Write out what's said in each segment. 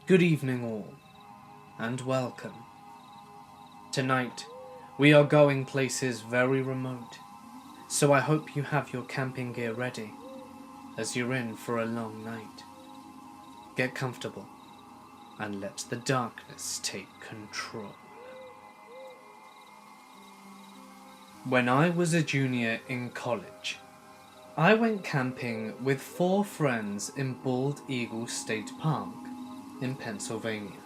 Good evening all, and welcome. Tonight, we are going places very remote, so I hope you have your camping gear ready, as you're in for a long night. Get comfortable, and let the darkness take control. When I was a junior in college, I went camping with 4 friends in Bald Eagle State Park in Pennsylvania.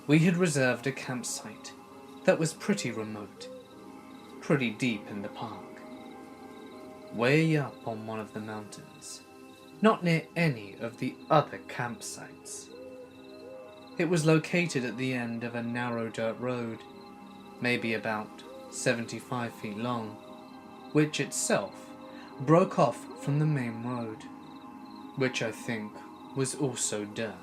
We had reserved a campsite that was pretty remote, pretty deep in the park, way up on one of the mountains, not near any of the other campsites. It was located at the end of a narrow dirt road, maybe about 75 feet long, which itself broke off from the main road, which I think was also dirt.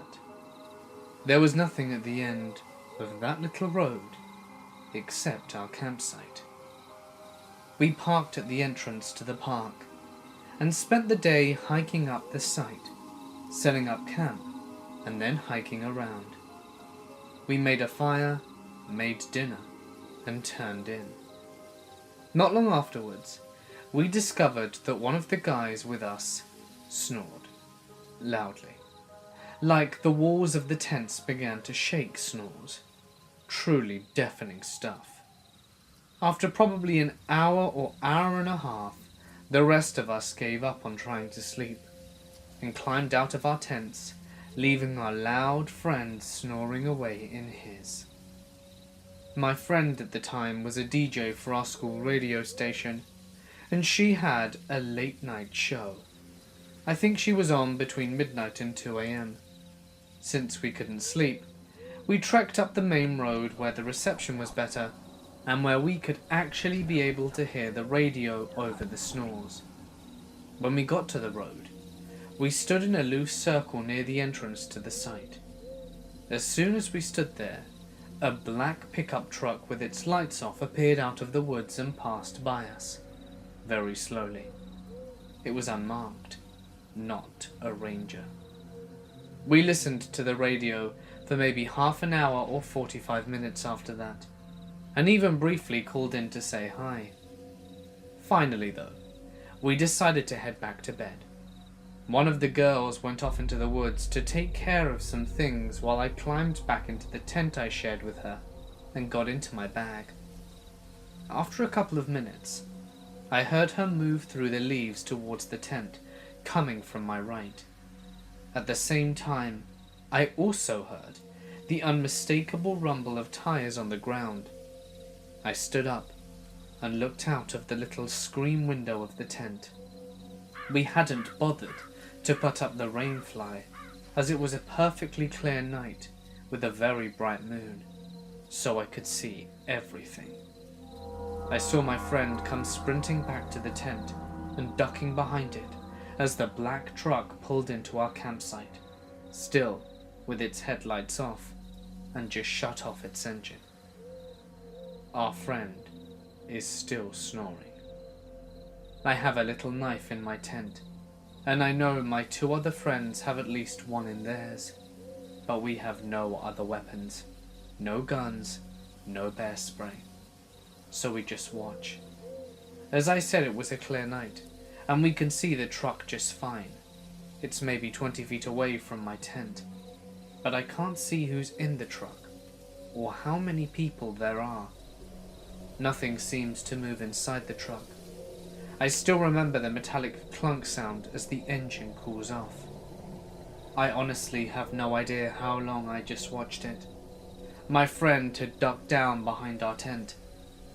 There was nothing at the end of that little road except our campsite. We parked at the entrance to the park and spent the day hiking up the site, setting up camp, and then hiking around. We made a fire, made dinner, and turned in. Not long afterwards, we discovered that one of the guys with us snored loudly. Like the walls of the tents began to shake snores. Truly deafening stuff. After probably an hour or hour and a half, the rest of us gave up on trying to sleep and climbed out of our tents, leaving our loud friend snoring away in his. My friend at the time was a DJ for our school radio station, and she had a late night show. I think she was on between midnight and 2 a.m. Since we couldn't sleep, we trekked up the main road where the reception was better and where we could actually be able to hear the radio over the snores. When we got to the road, we stood in a loose circle near the entrance to the site. As soon as we stood there, a black pickup truck with its lights off appeared out of the woods and passed by us, very slowly. It was unmarked, not a ranger. We listened to the radio for maybe half an hour or 45 minutes after that, and even briefly called in to say hi. Finally though, we decided to head back to bed. One of the girls went off into the woods to take care of some things while I climbed back into the tent I shared with her and got into my bag. After a couple of minutes, I heard her move through the leaves towards the tent, coming from my right. At the same time, I also heard the unmistakable rumble of tires on the ground. I stood up and looked out of the little screen window of the tent. We hadn't bothered to put up the rain fly, as it was a perfectly clear night with a very bright moon, so I could see everything. I saw my friend come sprinting back to the tent and ducking behind it as the black truck pulled into our campsite, still with its headlights off, and just shut off its engine. Our friend is still snoring. I have a little knife in my tent, and I know my 2 other friends have at least one in theirs, but we have no other weapons, no guns, no bear spray, so we just watch. As I said, it was a clear night, and we can see the truck just fine. It's maybe 20 feet away from my tent, but I can't see who's in the truck, or how many people there are. Nothing seems to move inside the truck. I still remember the metallic clunk sound as the engine cools off. I honestly have no idea how long I just watched it. My friend had ducked down behind our tent,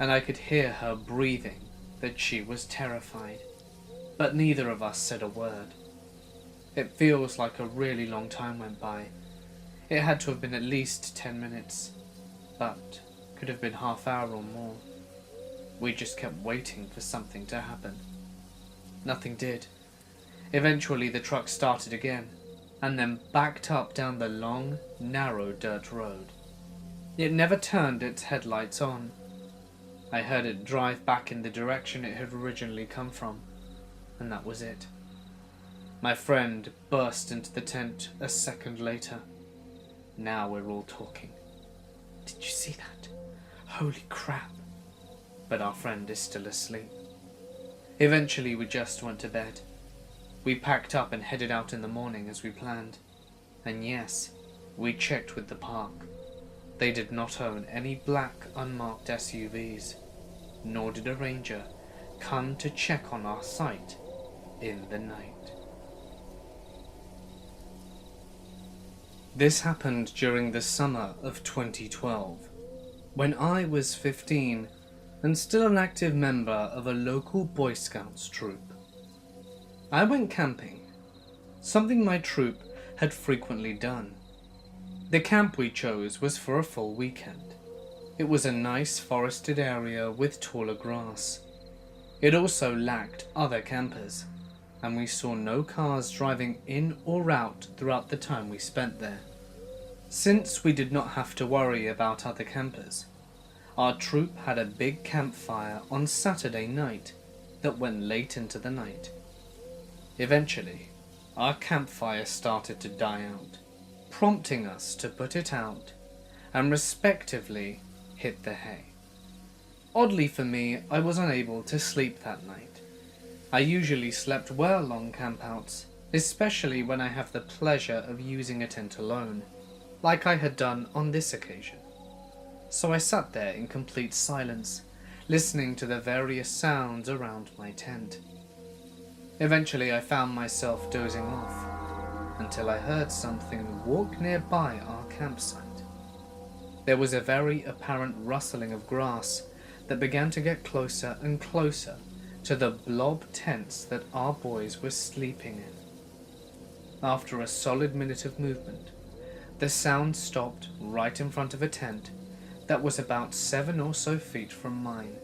and I could hear her breathing that she was terrified, but neither of us said a word. It feels like a really long time went by. It had to have been at least 10 minutes, but could have been half hour or more. We just kept waiting for something to happen. Nothing did. Eventually the truck started again, and then backed up down the long, narrow dirt road. It never turned its headlights on. I heard it drive back in the direction it had originally come from, and that was it. My friend burst into the tent a second later, Now we're all talking. Did you see that? Holy crap. But our friend is still asleep. Eventually we just went to bed. We packed up and headed out in the morning as we planned. And yes, we checked with the park. They did not own any black unmarked SUVs, nor did a ranger come to check on our site in the night. This happened during the summer of 2012, when I was 15 and still an active member of a local Boy Scouts troop. I went camping, something my troop had frequently done. The camp we chose was for a full weekend. It was a nice forested area with taller grass. It also lacked other campers, and we saw no cars driving in or out throughout the time we spent there. Since we did not have to worry about other campers, our troop had a big campfire on Saturday night that went late into the night. Eventually, our campfire started to die out, prompting us to put it out and respectively hit the hay. Oddly for me, I was unable to sleep that night. I usually slept well on campouts, especially when I have the pleasure of using a tent alone, like I had done on this occasion. So I sat there in complete silence, listening to the various sounds around my tent. Eventually I found myself dozing off, until I heard something walk nearby our campsite. There was a very apparent rustling of grass that began to get closer and closer to the blob tents that our boys were sleeping in. After a solid minute of movement, the sound stopped right in front of a tent that was about 7 or so feet from mine.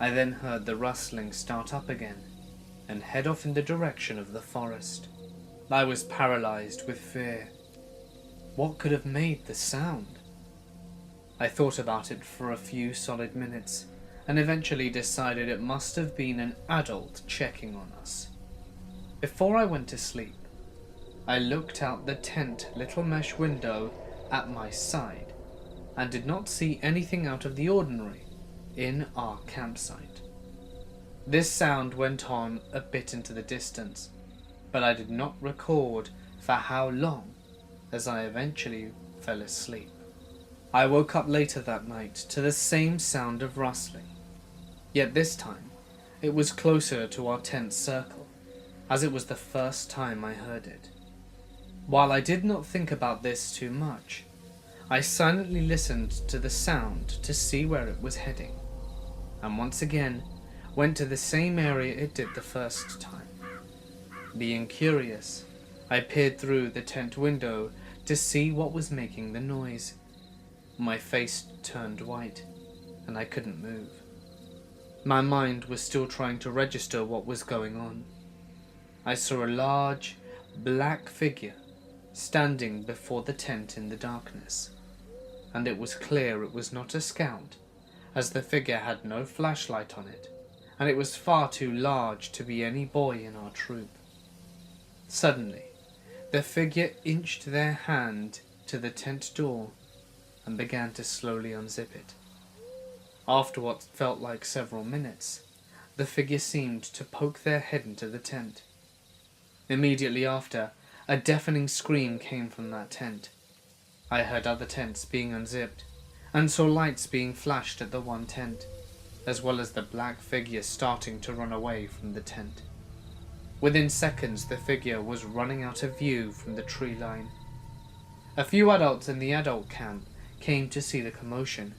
I then heard the rustling start up again and head off in the direction of the forest. I was paralyzed with fear. What could have made the sound? I thought about it for a few solid minutes and eventually decided it must have been an adult checking on us. Before I went to sleep, I looked out the tent little mesh window at my side and did not see anything out of the ordinary in our campsite. This sound went on a bit into the distance, but I did not record for how long, as I eventually fell asleep. I woke up later that night to the same sound of rustling, yet this time it was closer to our tent circle, as it was the first time I heard it. While I did not think about this too much, I silently listened to the sound to see where it was heading, and once again went to the same area it did the first time. Being curious, I peered through the tent window to see what was making the noise. My face turned white, and I couldn't move. My mind was still trying to register what was going on. I saw a large, black figure standing before the tent in the darkness, and it was clear it was not a scout, as the figure had no flashlight on it, and it was far too large to be any boy in our troop. Suddenly, the figure inched their hand to the tent door and began to slowly unzip it. After what felt like several minutes, the figure seemed to poke their head into the tent. Immediately after, a deafening scream came from that tent. I heard other tents being unzipped, and saw lights being flashed at the one tent, as well as the black figure starting to run away from the tent. Within seconds, the figure was running out of view from the tree line. A few adults in the adult camp came to see the commotion.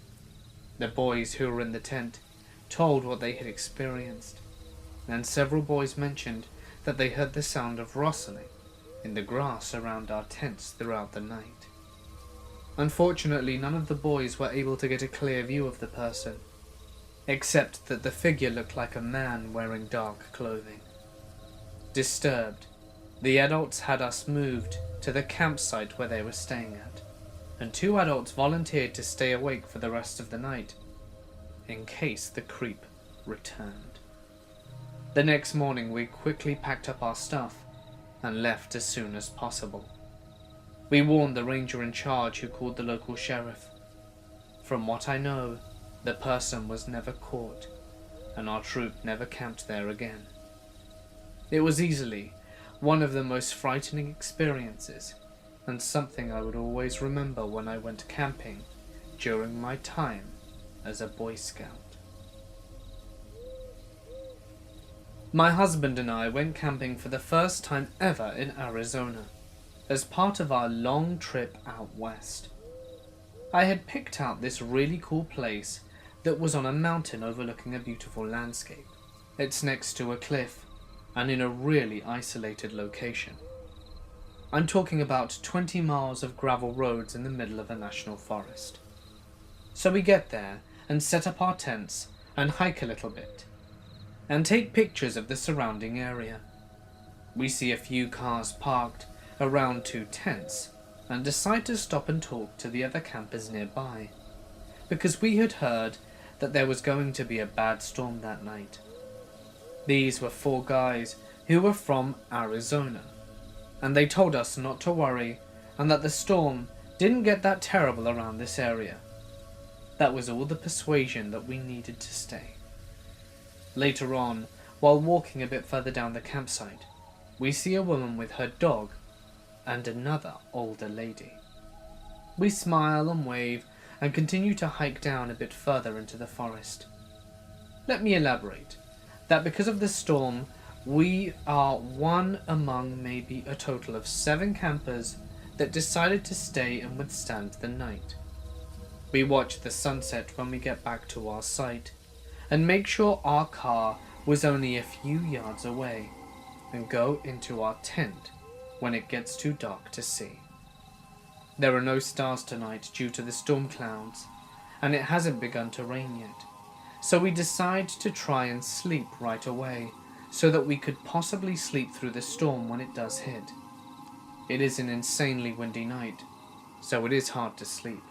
The boys who were in the tent told what they had experienced, and several boys mentioned that they heard the sound of rustling in the grass around our tents throughout the night. Unfortunately, none of the boys were able to get a clear view of the person, except that the figure looked like a man wearing dark clothing. Disturbed, the adults had us moved to the campsite where they were staying at, and 2 adults volunteered to stay awake for the rest of the night, in case the creep returned. The next morning we quickly packed up our stuff and left as soon as possible. We warned the ranger in charge, who called the local sheriff. From what I know, the person was never caught, and our troop never camped there again. It was easily one of the most frightening experiences, and something I would always remember when I went camping during my time as a Boy Scout. My husband and I went camping for the first time ever in Arizona, as part of our long trip out west. I had picked out this really cool place that was on a mountain overlooking a beautiful landscape. It's next to a cliff and in a really isolated location. I'm talking about 20 miles of gravel roads in the middle of a national forest. So we get there and set up our tents and hike a little bit and take pictures of the surrounding area. We see a few cars parked around 2 tents and decide to stop and talk to the other campers nearby, because we had heard that there was going to be a bad storm that night. These were 4 guys who were from Arizona, and they told us not to worry and that the storm didn't get that terrible around this area. That was all the persuasion that we needed to stay. Later on, while walking a bit further down the campsite, we see a woman with her dog and another older lady. We smile and wave and continue to hike down a bit further into the forest. Let me elaborate that because of the storm, we are one among maybe a total of 7 campers that decided to stay and withstand the night. We watch the sunset when we get back to our site and make sure our car was only a few yards away and go into our tent when it gets too dark to see. There are no stars tonight due to the storm clouds, and it hasn't begun to rain yet, so we decide to try and sleep right away so that we could possibly sleep through the storm when it does hit. It is an insanely windy night, so it is hard to sleep,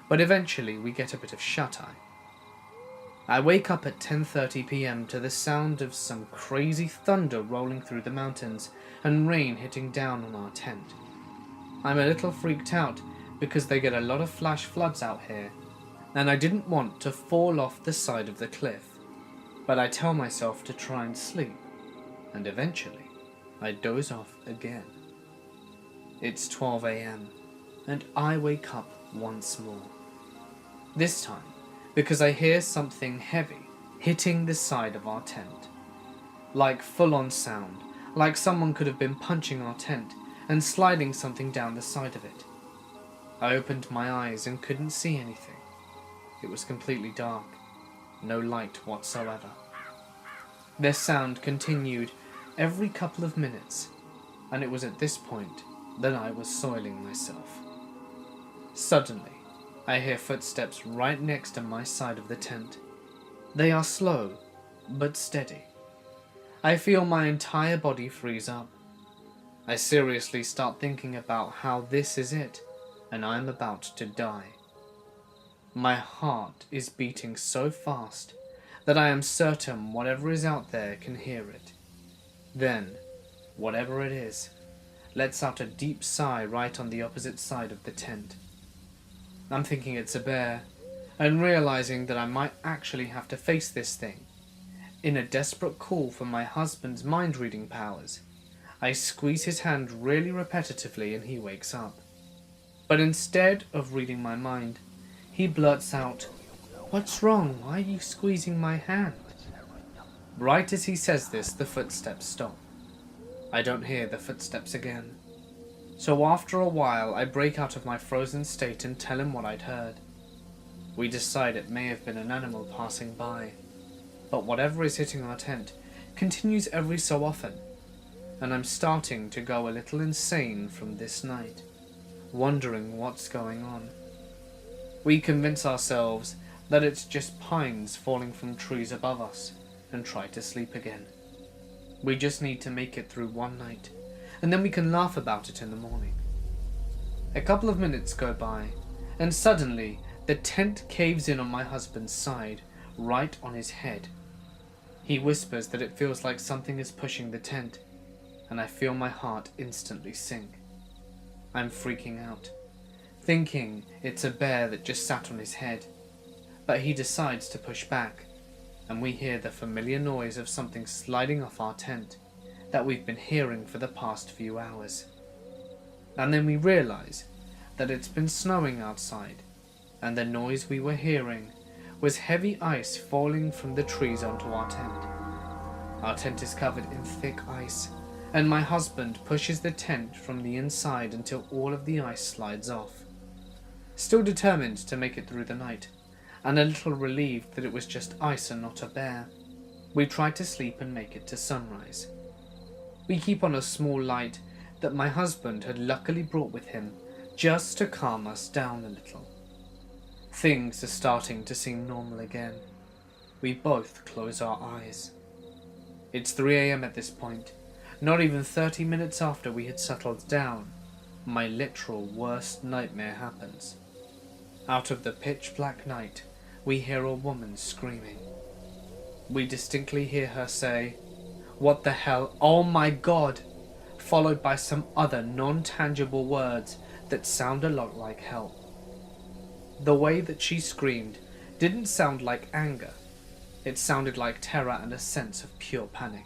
but eventually we get a bit of shut-eye. I wake up at 10:30 p.m. to the sound of some crazy thunder rolling through the mountains and rain hitting down on our tent. I'm a little freaked out because they get a lot of flash floods out here, and I didn't want to fall off the side of the cliff, but I tell myself to try and sleep, and eventually I doze off again. It's 12 a.m. and I wake up once more. This time because I hear something heavy hitting the side of our tent. Like full-on sound, like someone could have been punching our tent and sliding something down the side of it. I opened my eyes and couldn't see anything. It was completely dark, no light whatsoever. The sound continued every couple of minutes, and it was at this point that I was soiling myself. Suddenly, I hear footsteps right next to my side of the tent. They are slow, but steady. I feel my entire body freeze up. I seriously start thinking about how this is it, and I'm about to die. My heart is beating so fast that I am certain whatever is out there can hear it. Then, whatever it is, lets out a deep sigh right on the opposite side of the tent. I'm thinking it's a bear, and realizing that I might actually have to face this thing. In a desperate call for my husband's mind-reading powers, I squeeze his hand really repetitively and he wakes up. But instead of reading my mind, he blurts out, "What's wrong? Why are you squeezing my hand?" Right as he says this, the footsteps stop. I don't hear the footsteps again. So after a while, I break out of my frozen state and tell him what I'd heard. We decide it may have been an animal passing by, but whatever is hitting our tent continues every so often, and I'm starting to go a little insane from this night, wondering what's going on. We convince ourselves that it's just pines falling from trees above us and try to sleep again. We just need to make it through one night, and then we can laugh about it in the morning. A couple of minutes go by, and suddenly the tent caves in on my husband's side, right on his head. He whispers that it feels like something is pushing the tent, and I feel my heart instantly sink. I'm freaking out, thinking it's a bear that just sat on his head. But he decides to push back, and we hear the familiar noise of something sliding off our tent that we've been hearing for the past few hours. And then we realize that it's been snowing outside, and the noise we were hearing was heavy ice falling from the trees onto our tent. Our tent is covered in thick ice, and my husband pushes the tent from the inside until all of the ice slides off. Still determined to make it through the night, and a little relieved that it was just ice and not a bear, we try to sleep and make it to sunrise. We keep on a small light that my husband had luckily brought with him just to calm us down a little. Things are starting to seem normal again. We both close our eyes. It's 3 a.m. at this point, not even 30 minutes after we had settled down. My literal worst nightmare happens. Out of the pitch black night, we hear a woman screaming. We distinctly hear her say, "What the hell? Oh my God!" followed by some other non-tangible words that sound a lot like help. The way that she screamed didn't sound like anger. It sounded like terror and a sense of pure panic.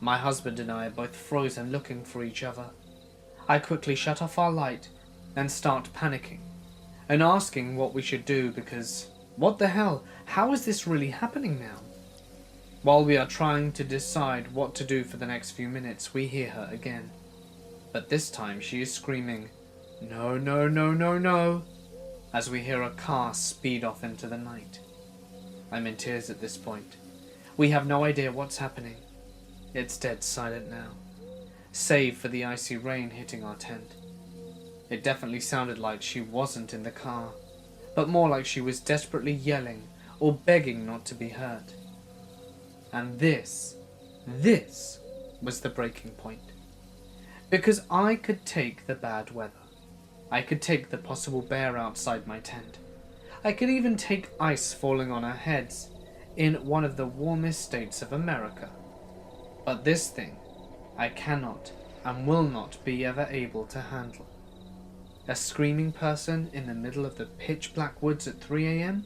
My husband and I are both frozen, looking for each other. I quickly shut off our light and start panicking and asking what we should do because, what the hell, how is this really happening now? While we are trying to decide what to do for the next few minutes, we hear her again. But this time she is screaming, "No, no, no, no, no," as we hear a car speed off into the night. I'm in tears at this point. We have no idea what's happening. It's dead silent now, save for the icy rain hitting our tent. It definitely sounded like she wasn't in the car, but more like she was desperately yelling or begging not to be hurt. And this was the breaking point. Because I could take the bad weather. I could take the possible bear outside my tent. I could even take ice falling on our heads in one of the warmest states of America. But this thing, I cannot and will not be ever able to handle. A screaming person in the middle of the pitch black woods at 3 a.m?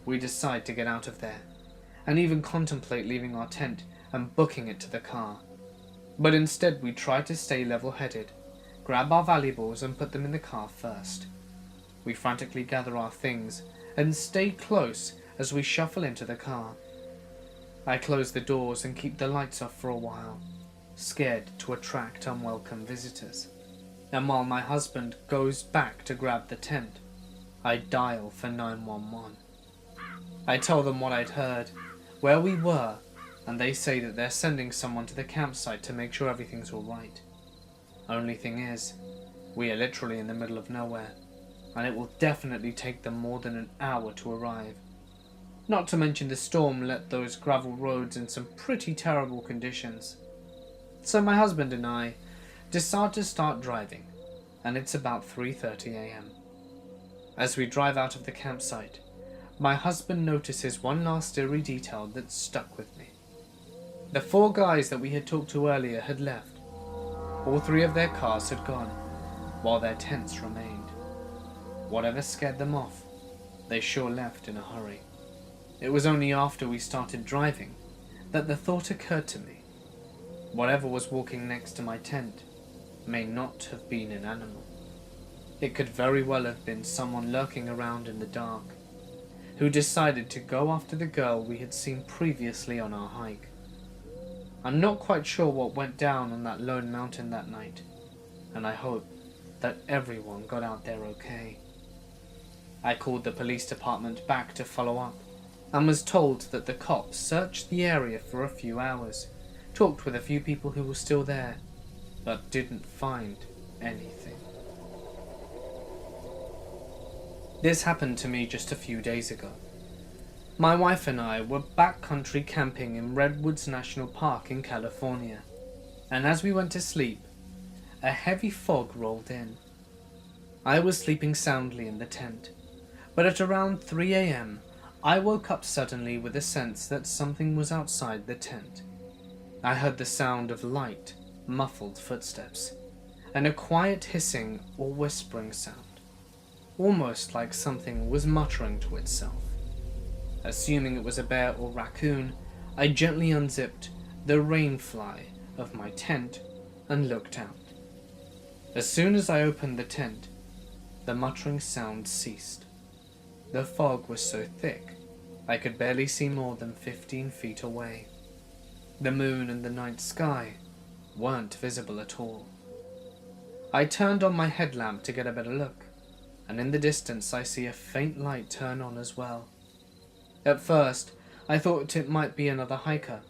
We decide to get out of there, and even contemplate leaving our tent and booking it to the car. But instead we try to stay level-headed, grab our valuables and put them in the car first. We frantically gather our things and stay close as we shuffle into the car. I close the doors and keep the lights off for a while, scared to attract unwelcome visitors. And while my husband goes back to grab the tent, I dial for 911. I tell them what I'd heard, where we were, and they say that they're sending someone to the campsite to make sure everything's alright. Only thing is, we are literally in the middle of nowhere, and it will definitely take them more than an hour to arrive. Not to mention the storm left those gravel roads in some pretty terrible conditions. So my husband and I decide to start driving, and it's about 3:30 a.m. As we drive out of the campsite, my husband notices one last eerie detail that stuck with me. The 4 guys that we had talked to earlier had left. All 3 of their cars had gone, while their tents remained. Whatever scared them off, they sure left in a hurry. It was only after we started driving that the thought occurred to me. Whatever was walking next to my tent may not have been an animal. It could very well have been someone lurking around in the dark, who decided to go after the girl we had seen previously on our hike. I'm not quite sure what went down on that lone mountain that night, and I hope that everyone got out there okay. I called the police department back to follow up, and was told that the cops searched the area for a few hours, talked with a few people who were still there, but didn't find anything. This happened to me just a few days ago. My wife and I were backcountry camping in Redwoods National Park in California, and as we went to sleep, a heavy fog rolled in. I was sleeping soundly in the tent, but at around 3 a.m, I woke up suddenly with a sense that something was outside the tent. I heard the sound of light, muffled footsteps, and a quiet hissing or whispering sound, almost like something was muttering to itself. Assuming it was a bear or raccoon, I gently unzipped the rain fly of my tent and looked out. As soon as I opened the tent, the muttering sound ceased. The fog was so thick, I could barely see more than 15 feet away. The moon and the night sky weren't visible at all. I turned on my headlamp to get a better look, and in the distance I see a faint light turn on as well. At first, I thought it might be another hiker,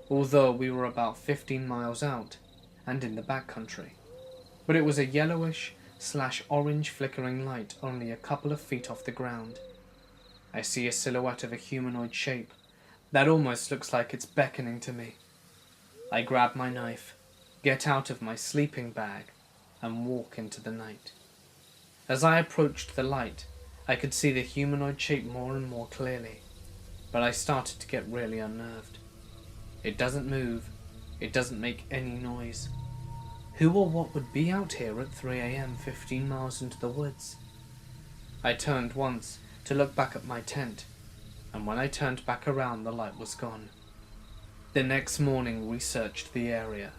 although we were about 15 miles out and in the backcountry. But it was a yellowish/orange flickering light only a couple of feet off the ground. I see a silhouette of a humanoid shape that almost looks like it's beckoning to me. I grab my knife, get out of my sleeping bag, and walk into the night. As I approached the light, I could see the humanoid shape more and more clearly, but I started to get really unnerved. It doesn't move, it doesn't make any noise. Who or what would be out here at 3 a.m. 15 miles into the woods? I turned once to look back at my tent, and when I turned back around, the light was gone. The next morning we searched the area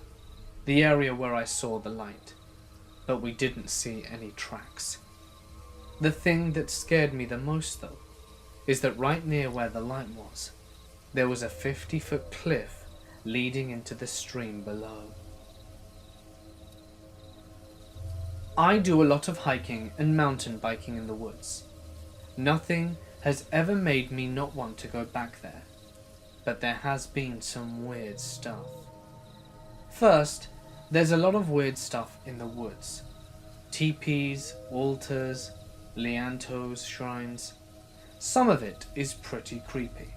where I saw the light, but we didn't see any tracks. The thing that scared me the most, though, is that right near where the light was, there was a 50-foot cliff leading into the stream below. I do a lot of hiking and mountain biking in the woods. Nothing has ever made me not want to go back there, but there has been some weird stuff. First, there's a lot of weird stuff in the woods. Teepees, altars, liantos, shrines. Some of it is pretty creepy,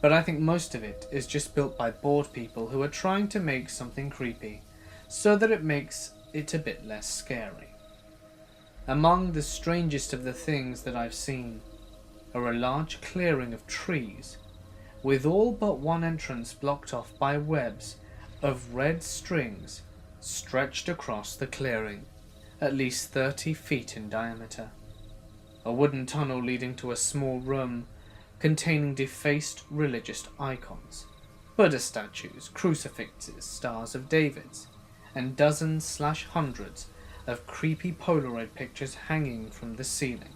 but I think most of it is just built by bored people who are trying to make something creepy so that it makes it a bit less scary. Among the strangest of the things that I've seen are a large clearing of trees with all but one entrance blocked off by webs of red strings stretched across the clearing, at least 30 feet in diameter. A wooden tunnel leading to a small room containing defaced religious icons, Buddha statues, crucifixes, Stars of Davids, and dozens/hundreds of creepy Polaroid pictures hanging from the ceiling.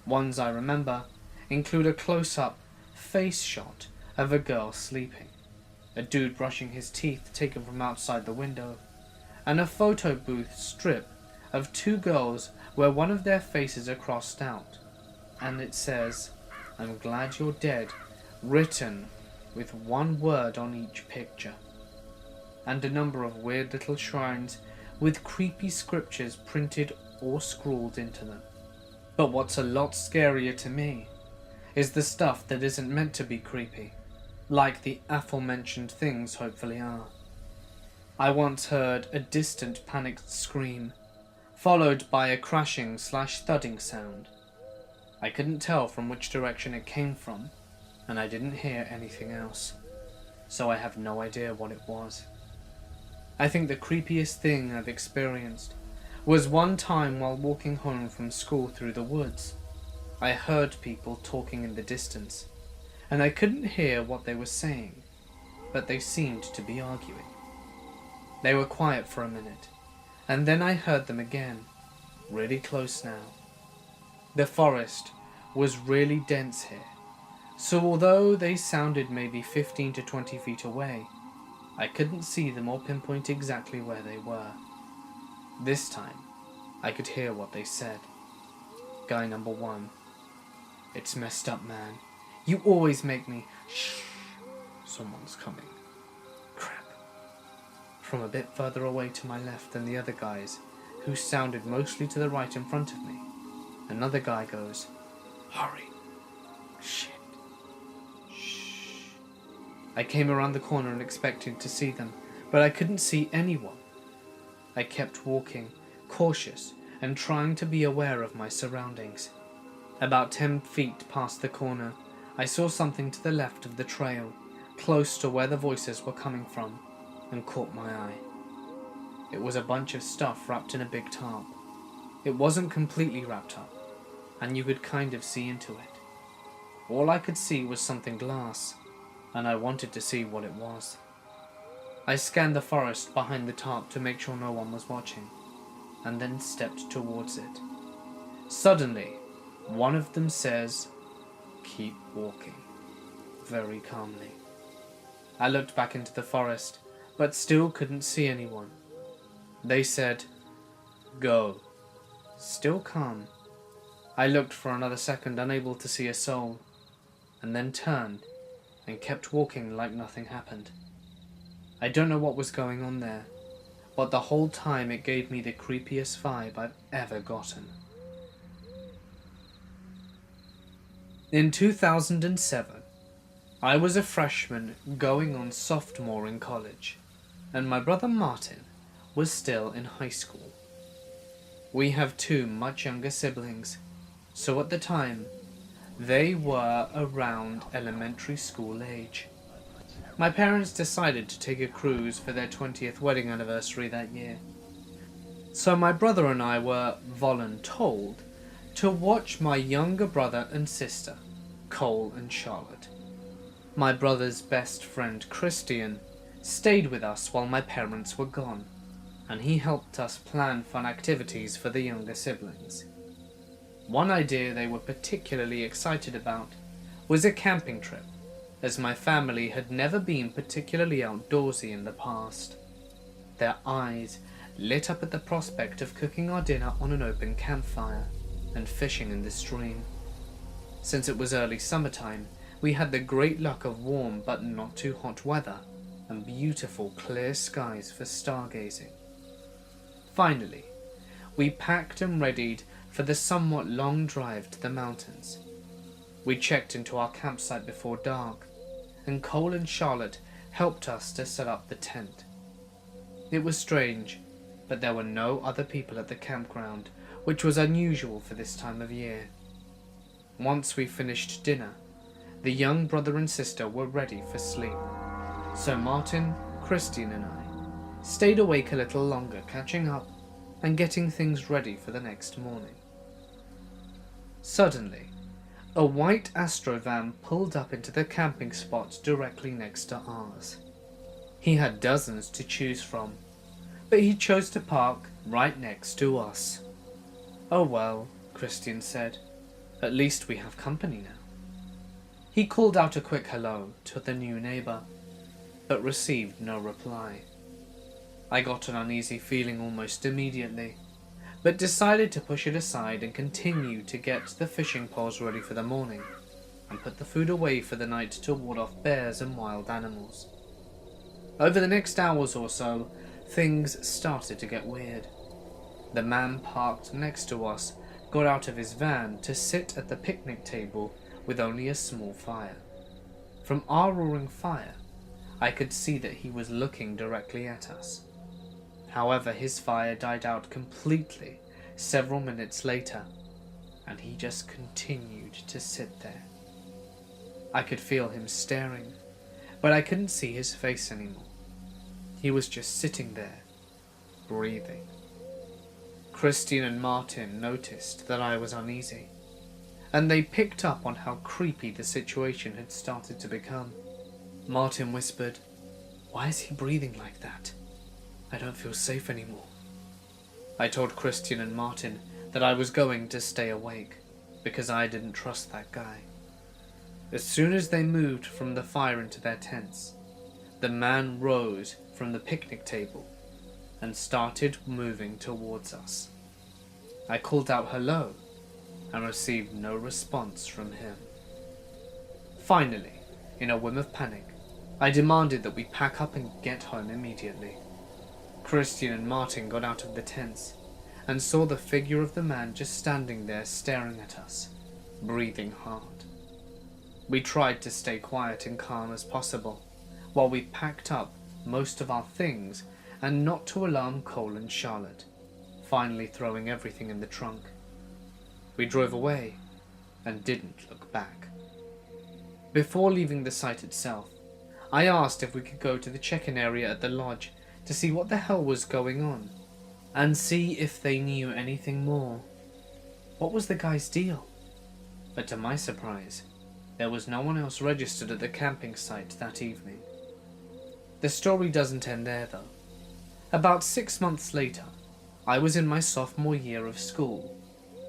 Ones I remember include a close-up face shot of a girl sleeping, a dude brushing his teeth taken from outside the window, and a photo booth strip of two girls where one of their faces are crossed out, and it says, "I'm glad you're dead," written with one word on each picture, and a number of weird little shrines with creepy scriptures printed or scrawled into them. But what's a lot scarier to me is the stuff that isn't meant to be creepy, like the aforementioned things hopefully are. I once heard a distant panicked scream, followed by a crashing/thudding sound. I couldn't tell from which direction it came from, and I didn't hear anything else, so I have no idea what it was. I think the creepiest thing I've experienced was one time while walking home from school through the woods. I heard people talking in the distance, and I couldn't hear what they were saying, but they seemed to be arguing. They were quiet for a minute, and then I heard them again, really close now. The forest was really dense here, so although they sounded maybe 15 to 20 feet away, I couldn't see them or pinpoint exactly where they were. This time, I could hear what they said. Guy number 1. "It's messed up, man. You always make me shh. Someone's coming. Crap." From a bit further away to my left than the other guys, who sounded mostly to the right in front of me, another guy goes, "Hurry. Shit. Shh." I came around the corner and expected to see them, but I couldn't see anyone. I kept walking, cautious and trying to be aware of my surroundings. About 10 feet past the corner, I saw something to the left of the trail, close to where the voices were coming from, and caught my eye. It was a bunch of stuff wrapped in a big tarp. It wasn't completely wrapped up, and you could kind of see into it. All I could see was something glass, and I wanted to see what it was. I scanned the forest behind the tarp to make sure no one was watching, and then stepped towards it. Suddenly, one of them says, "Keep walking," very calmly. I looked back into the forest, but still couldn't see anyone. They said, "Go," still calm. I looked for another second, unable to see a soul, and then turned and kept walking like nothing happened. I don't know what was going on there, but the whole time it gave me the creepiest vibe I've ever gotten. In 2007, I was a freshman going on sophomore in college, and my brother Martin was still in high school. We have two much younger siblings, so at the time, they were around elementary school age. My parents decided to take a cruise for their 20th wedding anniversary that year. So my brother and I were voluntold to watch my younger brother and sister, Cole and Charlotte. My brother's best friend Christian stayed with us while my parents were gone, and he helped us plan fun activities for the younger siblings. One idea they were particularly excited about was a camping trip, as my family had never been particularly outdoorsy in the past. Their eyes lit up at the prospect of cooking our dinner on an open campfire and fishing in the stream. Since it was early summertime, we had the great luck of warm but not too hot weather and beautiful clear skies for stargazing. Finally, we packed and readied for the somewhat long drive to the mountains. We checked into our campsite before dark, and Cole and Charlotte helped us to set up the tent. It was strange, but there were no other people at the campground, which was unusual for this time of year. Once we finished dinner, the young brother and sister were ready for sleep, so Martin, Christian and I stayed awake a little longer, catching up and getting things ready for the next morning. Suddenly, a white Astrovan pulled up into the camping spot directly next to ours. He had dozens to choose from, but he chose to park right next to us. "Oh well," Christian said, "at least we have company now." He called out a quick hello to the new neighbor, but received no reply. I got an uneasy feeling almost immediately, but decided to push it aside and continue to get the fishing poles ready for the morning, and put the food away for the night to ward off bears and wild animals. Over the next hours or so, things started to get weird. The man parked next to us got out of his van to sit at the picnic table with only a small fire. From our roaring fire, I could see that he was looking directly at us. However, his fire died out completely several minutes later, and he just continued to sit there. I could feel him staring, but I couldn't see his face anymore. He was just sitting there, breathing. Christine and Martin noticed that I was uneasy, and they picked up on how creepy the situation had started to become. Martin whispered, "Why is he breathing like that? I don't feel safe anymore." I told Christian and Martin that I was going to stay awake, because I didn't trust that guy. As soon as they moved from the fire into their tents, the man rose from the picnic table and started moving towards us. I called out hello and received no response from him. Finally, in a whim of panic, I demanded that we pack up and get home immediately. Christian and Martin got out of the tents and saw the figure of the man just standing there staring at us, breathing hard. We tried to stay quiet and calm as possible while we packed up most of our things and not to alarm Cole and Charlotte, finally throwing everything in the trunk. We drove away and didn't look back. Before leaving the site itself, I asked if we could go to the check-in area at the lodge to see what the hell was going on and see if they knew anything more. What was the guy's deal? But to my surprise, there was no one else registered at the camping site that evening. The story doesn't end there though. About 6 months later, I was in my sophomore year of school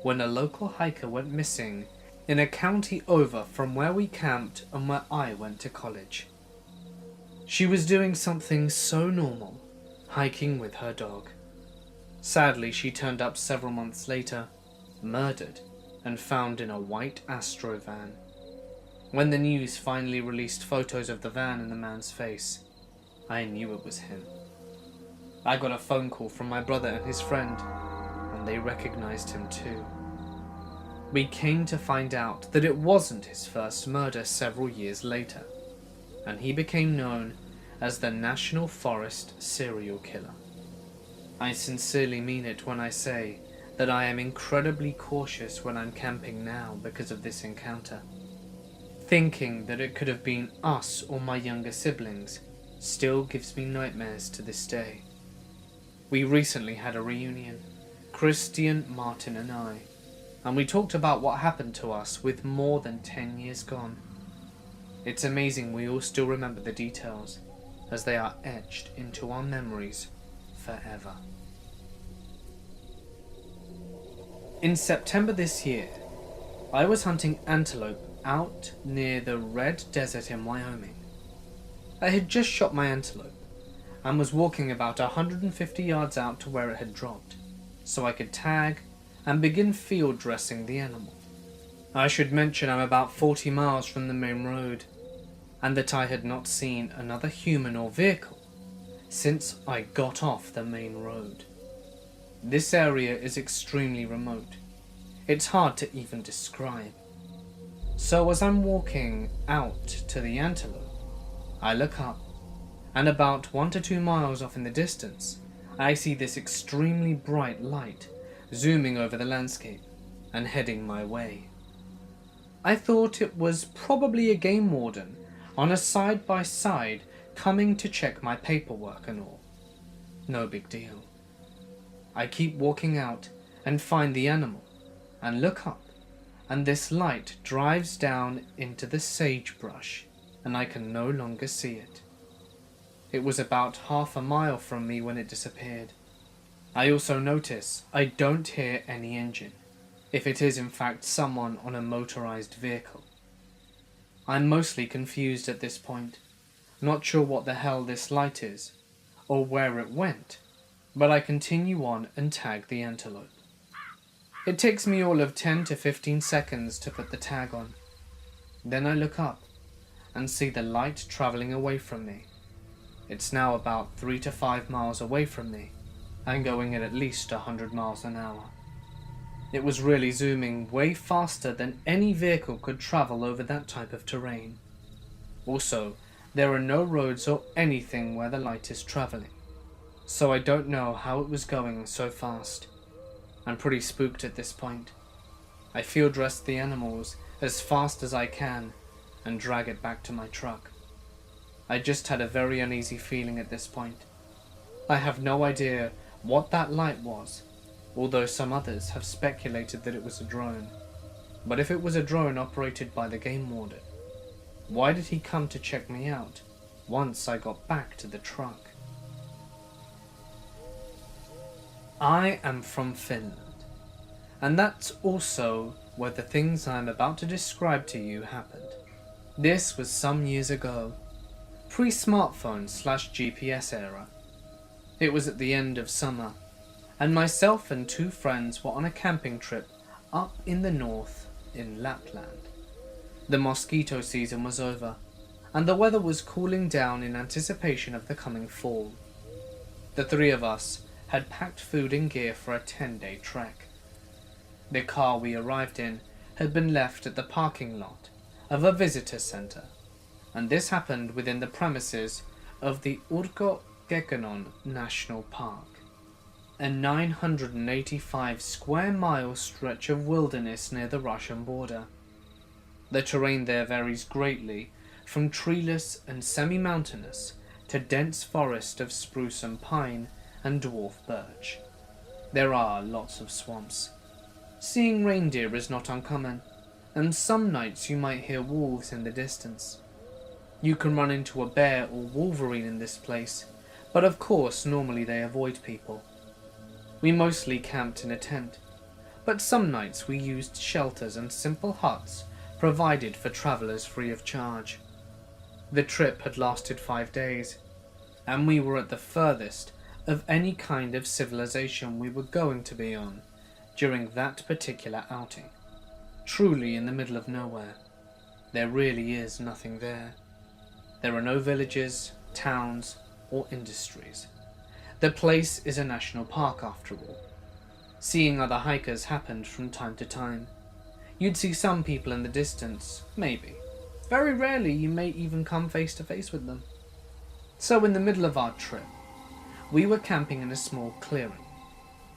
when a local hiker went missing in a county over from where we camped and where I went to college. She was doing something so normal, hiking with her dog. Sadly, she turned up several months later, murdered and found in a white Astro van. When the news finally released photos of the van and the man's face, I knew it was him. I got a phone call from my brother and his friend, and they recognized him too. We came to find out that it wasn't his first murder several years later, and he became known as the National Forest Serial Killer. I sincerely mean it when I say that I am incredibly cautious when I'm camping now because of this encounter. Thinking that it could have been us or my younger siblings still gives me nightmares to this day. We recently had a reunion, Christian, Martin and I, and we talked about what happened to us with more than 10 years gone. It's amazing we all still remember the details, as they are etched into our memories forever. In September this year, I was hunting antelope out near the Red Desert in Wyoming. I had just shot my antelope and was walking about 150 yards out to where it had dropped, so I could tag and begin field dressing the animal. I should mention I'm about 40 miles from the main road, and that I had not seen another human or vehicle since I got off the main road. This area is extremely remote. It's hard to even describe. So as I'm walking out to the antelope, I look up, and about 1 to 2 miles off in the distance, I see this extremely bright light zooming over the landscape and heading my way. I thought it was probably a game warden on a side-by-side coming to check my paperwork and all. No big deal. I keep walking out and find the animal and look up, and this light drives down into the sagebrush and I can no longer see it. It was about half a mile from me when it disappeared. I also notice I don't hear any engine, if it is in fact someone on a motorized vehicle. I'm mostly confused at this point, not sure what the hell this light is, or where it went, but I continue on and tag the antelope. It takes me all of 10 to 15 seconds to put the tag on. Then I look up and see the light traveling away from me. It's now about 3 to 5 miles away from me and going at least 100 miles an hour. It was really zooming way faster than any vehicle could travel over that type of terrain. Also, there are no roads or anything where the light is traveling, so I don't know how it was going so fast. I'm pretty spooked at this point. I field dress the animals as fast as I can and drag it back to my truck. I just had a very uneasy feeling at this point. I have no idea what that light was, although some others have speculated that it was a drone. But if it was a drone operated by the game warden, why did he come to check me out once I got back to the truck? I am from Finland, and that's also where the things I'm about to describe to you happened. This was some years ago, pre-smartphone/GPS era. It was at the end of summer, and myself and 2 friends were on a camping trip up in the north in Lapland. The mosquito season was over, and the weather was cooling down in anticipation of the coming fall. The 3 of us had packed food and gear for a 10-day trek. The car we arrived in had been left at the parking lot of a visitor center, and this happened within the premises of the Urho-Kekkonen National Park, a 985 square mile stretch of wilderness near the Russian border. The terrain there varies greatly from treeless and semi-mountainous to dense forest of spruce and pine and dwarf birch. There are lots of swamps. Seeing reindeer is not uncommon, and some nights you might hear wolves in the distance. You can run into a bear or wolverine in this place, but of course normally they avoid people. We mostly camped in a tent, but some nights we used shelters and simple huts provided for travellers free of charge. The trip had lasted 5 days, and we were at the furthest of any kind of civilization we were going to be on during that particular outing. Truly in the middle of nowhere. There really is nothing there. There are no villages, towns, or industries. The place is a national park after all. Seeing other hikers happened from time to time. You'd see some people in the distance, maybe. Very rarely you may even come face to face with them. So in the middle of our trip, we were camping in a small clearing.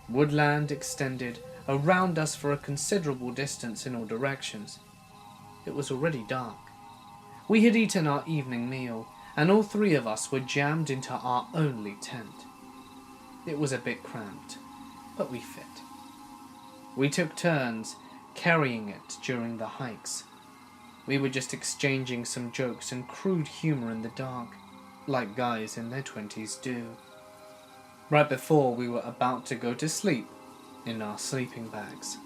Woodland extended around us for a considerable distance in all directions. It was already dark. We had eaten our evening meal, and all 3 of us were jammed into our only tent. It was a bit cramped, but we fit. We took turns carrying it during the hikes. We were just exchanging some jokes and crude humor in the dark, like guys in their 20s do. Right before we were about to go to sleep in our sleeping bags.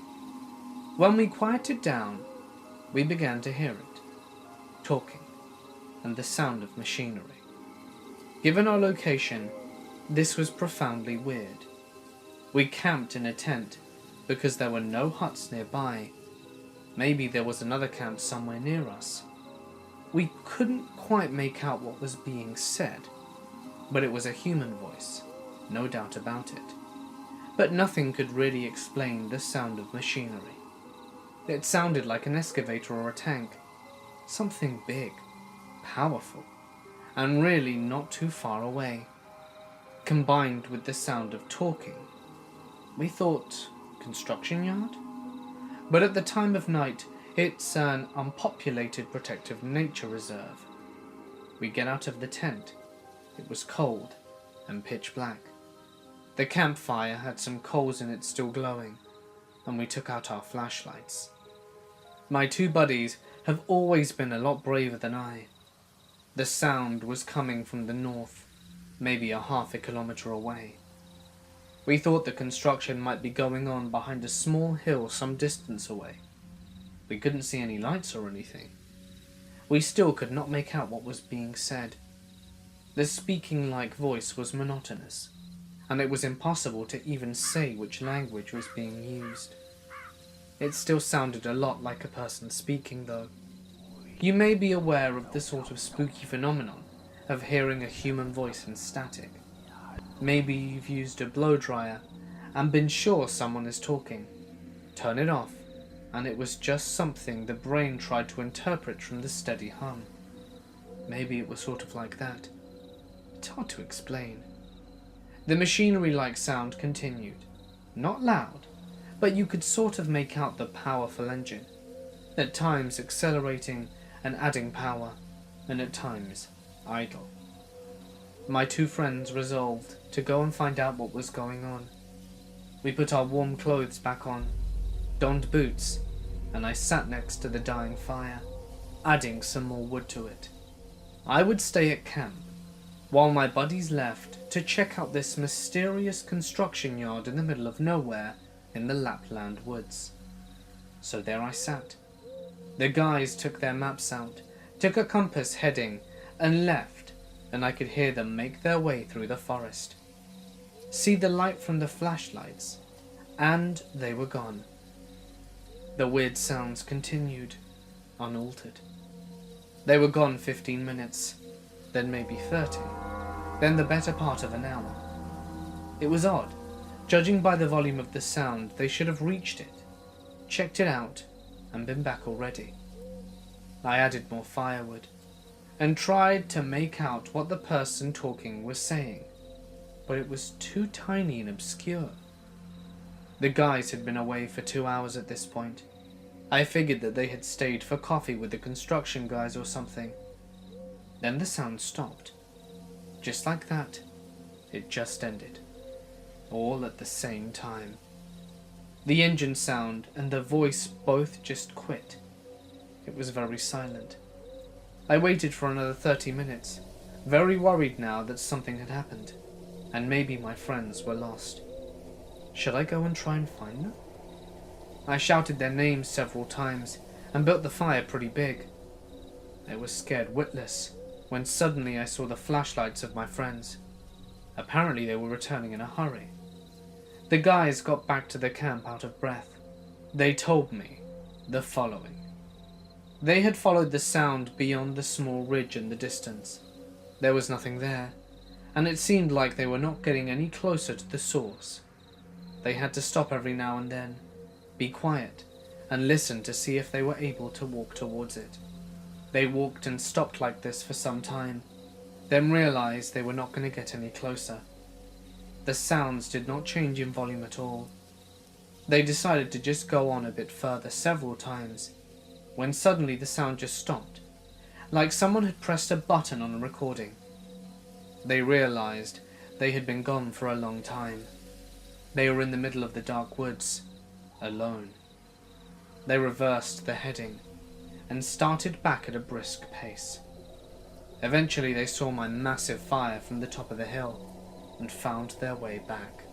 When we quieted down, we began to hear it, talking, and the sound of machinery. Given our location, this was profoundly weird. We camped in a tent because there were no huts nearby. Maybe there was another camp somewhere near us. We couldn't quite make out what was being said, but it was a human voice, no doubt about it. But nothing could really explain the sound of machinery. It sounded like an excavator or a tank, something big, powerful, and really not too far away. Combined with the sound of talking, we thought construction yard? But at the time of night, it's an unpopulated protective nature reserve. We get out of the tent. It was cold and pitch black. The campfire had some coals in it still glowing, and we took out our flashlights. My 2 buddies have always been a lot braver than I. The sound was coming from the north, maybe a half a kilometer away. We thought the construction might be going on behind a small hill some distance away. We couldn't see any lights or anything. We still could not make out what was being said. The speaking-like voice was monotonous, and it was impossible to even say which language was being used. It still sounded a lot like a person speaking, though. You may be aware of the sort of spooky phenomenon of hearing a human voice in static. Maybe you've used a blow dryer and been sure someone is talking. Turn it off, and it was just something the brain tried to interpret from the steady hum. Maybe it was sort of like that. It's hard to explain. The machinery-like sound continued. Not loud, but you could sort of make out the powerful engine, at times accelerating and adding power, and at times idle. My 2 friends resolved to go and find out what was going on. We put our warm clothes back on, donned boots, and I sat next to the dying fire, adding some more wood to it. I would stay at camp, while my buddies left to check out this mysterious construction yard in the middle of nowhere in the Lapland woods. So there I sat. The guys took their maps out, took a compass heading, and left, and I could hear them make their way through the forest. See the light from the flashlights, and they were gone. The weird sounds continued, unaltered. They were gone 15 minutes, then maybe 30, then the better part of an hour. It was odd. Judging by the volume of the sound, they should have reached it, checked it out, and been back already. I added more firewood, and tried to make out what the person talking was saying, but it was too tiny and obscure. The guys had been away for 2 hours at this point. I figured that they had stayed for coffee with the construction guys or something. Then the sound stopped. Just like that, it just ended. All at the same time. The engine sound and the voice both just quit. It was very silent. I waited for another 30 minutes, very worried now that something had happened, and maybe my friends were lost. Should I go and try and find them? I shouted their names several times and built the fire pretty big. I was scared witless when suddenly I saw the flashlights of my friends. Apparently they were returning in a hurry. The guys got back to the camp out of breath. They told me the following. They had followed the sound beyond the small ridge in the distance. There was nothing there, and it seemed like they were not getting any closer to the source. They had to stop every now and then, be quiet, and listen to see if they were able to walk towards it. They walked and stopped like this for some time, then realized they were not going to get any closer. The sounds did not change in volume at all. They decided to just go on a bit further several times, when suddenly the sound just stopped, like someone had pressed a button on a recording. They realized they had been gone for a long time. They were in the middle of the dark woods, alone. They reversed the heading and started back at a brisk pace. Eventually they saw my massive fire from the top of the hill and found their way back.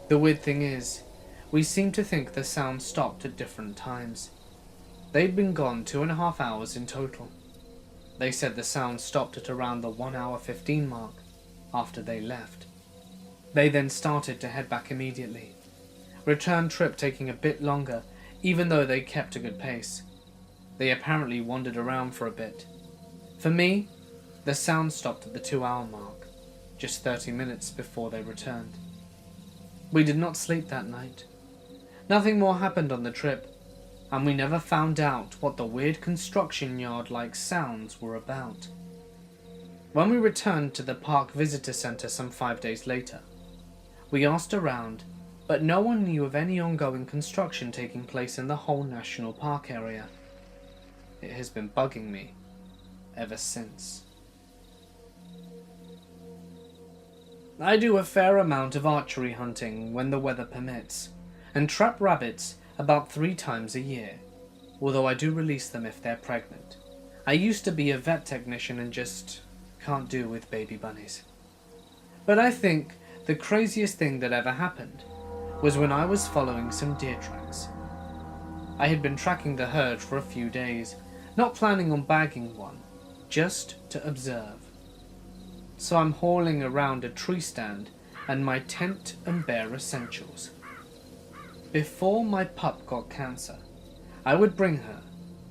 The weird thing is, we seem to think the sound stopped at different times. They'd been gone 2.5 hours in total. They said the sound stopped at around the 1 hour 15 mark after they left. They then started to head back immediately. Return trip taking a bit longer, even though they kept a good pace. They apparently wandered around for a bit. For me, the sound stopped at the 2 hour mark, just 30 minutes before they returned. We did not sleep that night. Nothing more happened on the trip, and we never found out what the weird construction yard-like sounds were about. When we returned to the park visitor center some 5 days later, we asked around, but no one knew of any ongoing construction taking place in the whole national park area. It has been bugging me ever since. I do a fair amount of archery hunting when the weather permits, and trap rabbits about 3 times a year, although I do release them if they're pregnant. I used to be a vet technician and just can't do with baby bunnies. But I think the craziest thing that ever happened was when I was following some deer tracks. I had been tracking the herd for a few days, not planning on bagging one, just to observe. So I'm hauling around a tree stand and my tent and bare essentials. Before my pup got cancer, I would bring her,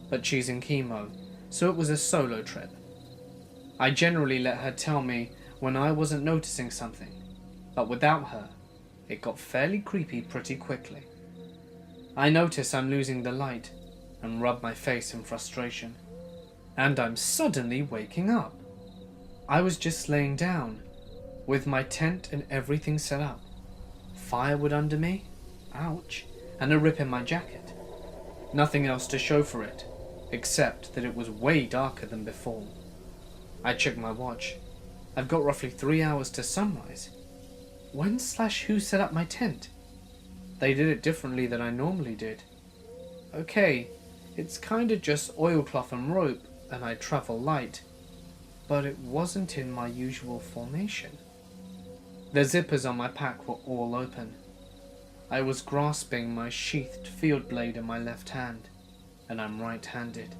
but she's in chemo, so it was a solo trip. I generally let her tell me when I wasn't noticing something, but without her, it got fairly creepy pretty quickly. I notice I'm losing the light and rub my face in frustration, and I'm suddenly waking up. I was just laying down, with my tent and everything set up, firewood under me, ouch, and a rip in my jacket. Nothing else to show for it, except that it was way darker than before. I checked my watch. I've got roughly 3 hours to sunrise. When/who set up my tent? They did it differently than I normally did. Okay, it's kinda just oilcloth and rope, and I travel light, but it wasn't in my usual formation. The zippers on my pack were all open. I was grasping my sheathed field blade in my left hand, and I'm right-handed.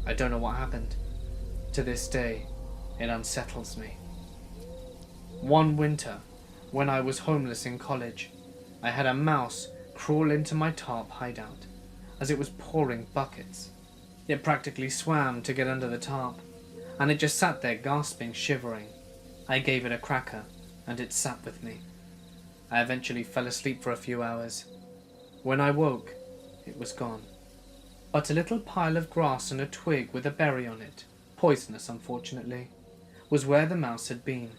I don't know what happened. To this day, it unsettles me. One winter, when I was homeless in college, I had a mouse crawl into my tarp hideout as it was pouring buckets. It practically swam to get under the tarp, and it just sat there gasping, shivering. I gave it a cracker, and it sat with me. I eventually fell asleep for a few hours. When I woke, it was gone. But a little pile of grass and a twig with a berry on it, poisonous unfortunately, was where the mouse had been.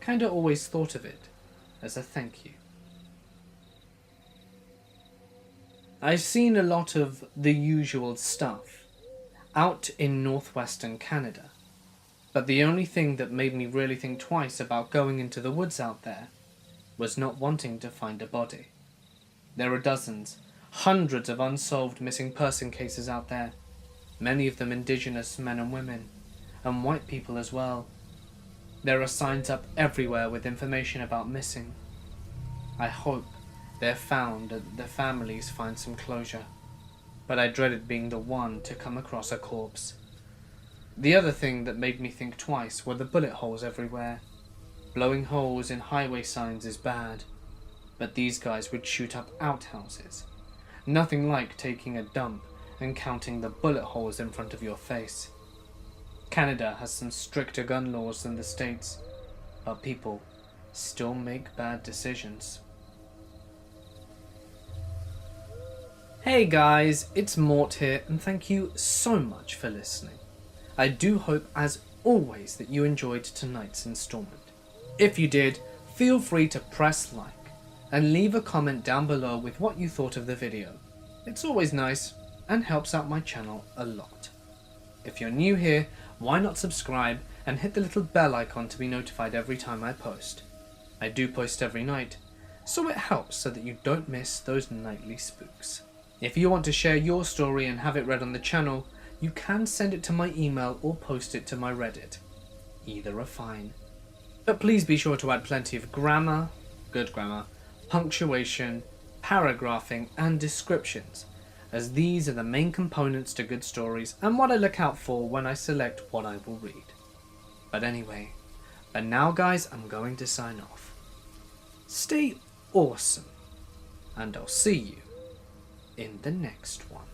Kinda always thought of it as a thank you. I've seen a lot of the usual stuff out in northwestern Canada. But the only thing that made me really think twice about going into the woods out there was not wanting to find a body. There are dozens, hundreds of unsolved missing person cases out there, many of them indigenous men and women, and white people as well. There are signs up everywhere with information about missing. I hope they're found and their families find some closure, but I dreaded being the one to come across a corpse. The other thing that made me think twice were the bullet holes everywhere. Blowing holes in highway signs is bad, but these guys would shoot up outhouses. Nothing like taking a dump and counting the bullet holes in front of your face. Canada has some stricter gun laws than the States, but people still make bad decisions. Hey guys, it's Mort here, and thank you so much for listening. I do hope, as always, that you enjoyed tonight's installment. If you did, feel free to press like and leave a comment down below with what you thought of the video. It's always nice and helps out my channel a lot. If you're new here, why not subscribe and hit the little bell icon to be notified every time I post. I do post every night, so it helps so that you don't miss those nightly spooks. If you want to share your story and have it read on the channel, you can send it to my email or post it to my Reddit. Either are fine. But please be sure to add plenty of grammar, good grammar, punctuation, paragraphing, and descriptions, as these are the main components to good stories and what I look out for when I select what I will read. But anyway, now guys, I'm going to sign off. Stay awesome, and I'll see you in the next one.